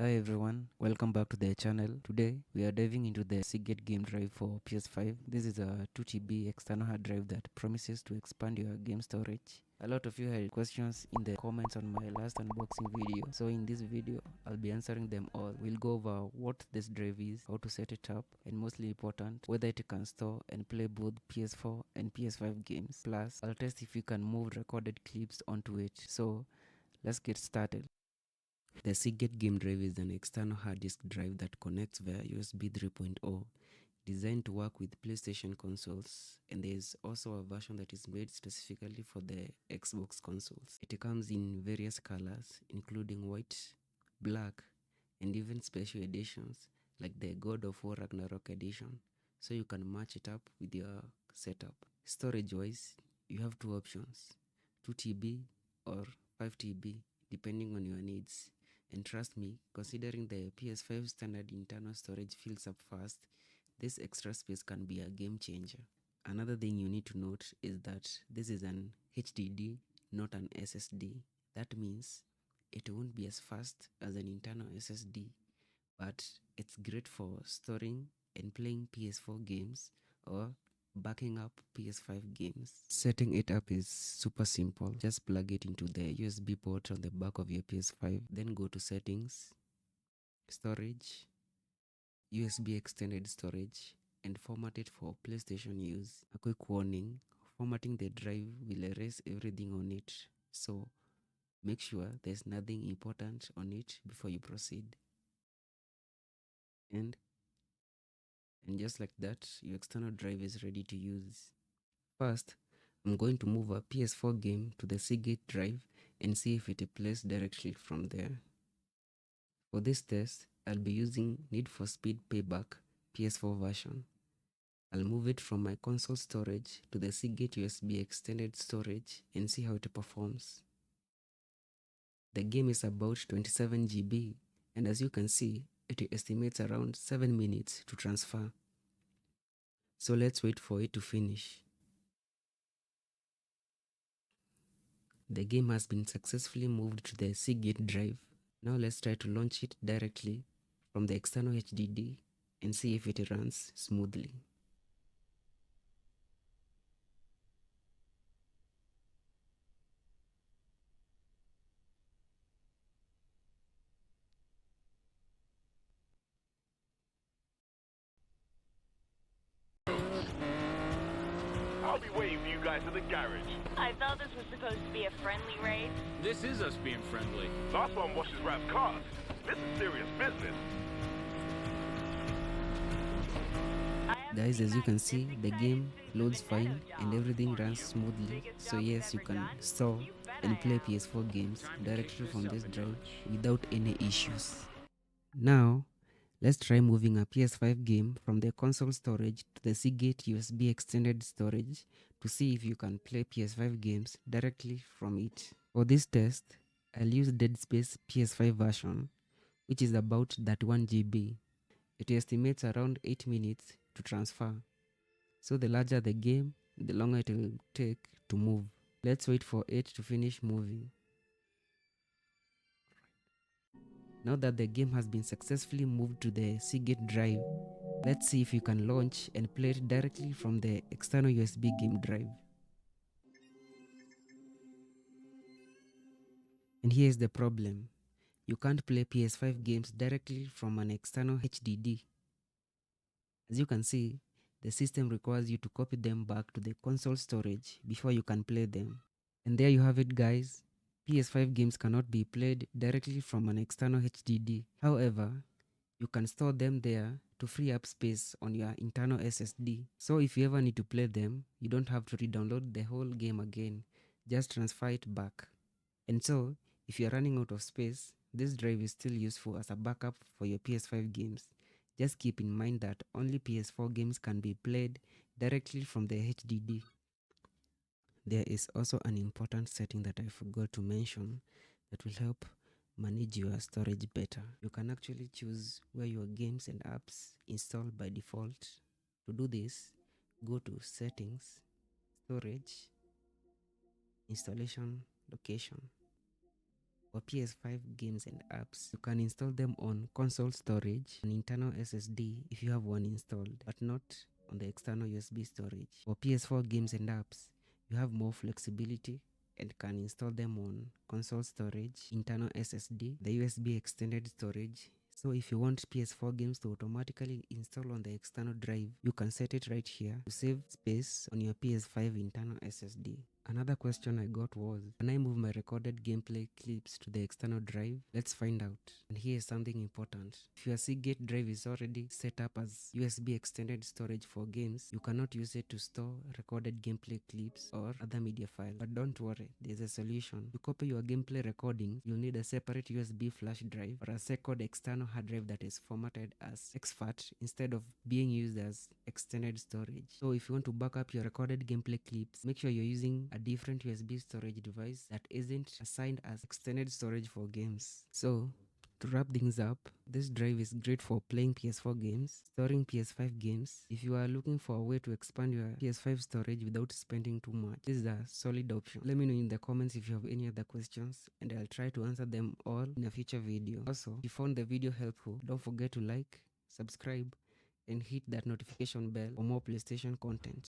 Hi everyone, welcome back to the channel. Today we are diving into the Seagate Game Drive for PS5. This is a 2 TB external hard drive that promises to expand your game storage. A lot of you had questions in the comments on my last unboxing video, so in this video I'll be answering them all. We'll go over what this drive is, how to set it up, and mostly important, whether it can store and play both PS4 and PS5 games. Plus, I'll test if you can move recorded clips onto it. So let's get started. The Seagate Game Drive is an external hard disk drive that connects via USB 3.0, designed to work with PlayStation consoles, and there is also a version that is made specifically for the Xbox consoles. It comes in various colors, including white, black, and even special editions like the God of War Ragnarok edition, so you can match it up with your setup. Storage-wise, you have two options, 2 TB or 5 TB, depending on your needs. And trust me, considering the PS5 standard internal storage fills up fast, this extra space can be a game changer. Another thing you need to note is that this is an HDD, not an SSD. That means it won't be as fast as an internal SSD, but it's great for storing and playing PS4 games or backing up PS5 games. Setting it up is super simple. Just plug it into the USB port on the back of your PS5, then go to settings, storage, USB extended storage, and format it for PlayStation use. A quick warning, formatting the drive will erase everything on it, so make sure there's nothing important on it before you proceed. And just like that, your external drive is ready to use. First, I'm going to move a PS4 game to the Seagate drive and see if it plays directly from there. For this test, I'll be using Need for Speed Payback PS4 version. I'll move it from my console storage to the Seagate USB extended storage and see how it performs. The game is about 27 GB, and as you can see, it estimates around 7 minutes to transfer. So let's wait for it to finish. The game has been successfully moved to the Seagate drive. Now let's try to launch it directly from the external HDD and see if it runs smoothly. I'll be waiting for you guys at the garage. I thought this was supposed to be a friendly race. This is us being friendly. Last one washes Rap's cars. This is serious business. Guys, as you can see, the game loads fine and everything runs smoothly. So yes, you can store and play PS4 games directly from this drive without any issues. Now, let's try moving a PS5 game from the console storage to the Seagate USB extended storage to see if you can play PS5 games directly from it. For this test, I'll use Dead Space PS5 version, which is about 31 GB. It estimates around 8 minutes to transfer. So the larger the game, the longer it will take to move. Let's wait for it to finish moving. Now that the game has been successfully moved to the Seagate drive, let's see if you can launch and play it directly from the external USB game drive. And here's the problem. You can't play PS5 games directly from an external HDD. As you can see, the system requires you to copy them back to the console storage before you can play them. And there you have it, guys. PS5 games cannot be played directly from an external HDD. However, you can store them there to free up space on your internal SSD. So if you ever need to play them, you don't have to re-download the whole game again. Just transfer it back. And so, if you're running out of space, this drive is still useful as a backup for your PS5 games. Just keep in mind that only PS4 games can be played directly from the HDD. There is also an important setting that I forgot to mention that will help manage your storage better. You can actually choose where your games and apps install by default. To do this, go to Settings, Storage, Installation Location, for PS5 games and apps. You can install them on console storage and internal SSD if you have one installed, but not on the external USB storage. For PS4 games and apps, you have more flexibility and can install them on console storage, internal SSD, the USB extended storage. So if you want PS4 games to automatically install on the external drive, you can set it right here to save space on your PS5 internal SSD. Another question I got was, can I move my recorded gameplay clips to the external drive? Let's find out. And here's something important. If your Seagate drive is already set up as USB extended storage for games, you cannot use it to store recorded gameplay clips or other media files. But don't worry, there's a solution. To copy your gameplay recordings, you'll need a separate USB flash drive or a second external hard drive that is formatted as exFAT instead of being used as extended storage. So if you want to back up your recorded gameplay clips, make sure you're using a different USB storage device that isn't assigned as extended storage for games. So to wrap things up, this drive is great for playing PS4 games, storing PS5 games. If you are looking for a way to expand your PS5 storage without spending too much, this is a solid option. Let me know in the comments if you have any other questions, and I'll try to answer them all in a future video. Also, if you found the video helpful, don't forget to like, subscribe, and hit that notification bell for more PlayStation content.